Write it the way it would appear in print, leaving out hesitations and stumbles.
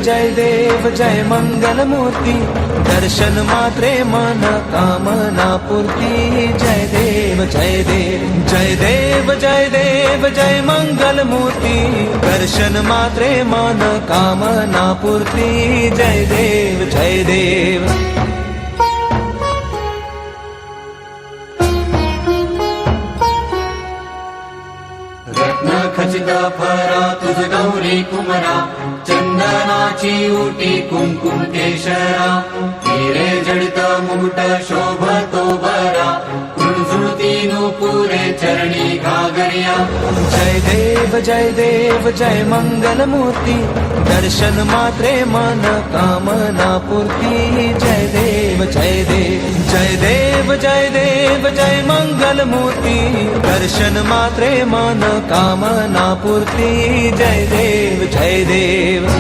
जय मंगल मूर्ति दर्शन मात्रे मन कामना पूर्ति जय देव जय देव जय देव जय देव जय मंगल मूर्ति दर्शन मात्रे मन कामना पूर्ति जय देव जय देव रत्न खचित फरा तुझ गौरी कुमरा चंदनाची उटी कुंकुम केशरा हिरे जडित मुकुट शोभतो बरा कृणझुळती नुपुरे चरणी घागरिया जय देव जय मंगल मूर्ति दर्शन मात्रे मन कामना पूर्ति जय देव जय देव जय देव जय देव जय मंगल मूर्ति दर्शन मात्रे मन कामना पूर्ति जय देव जय देव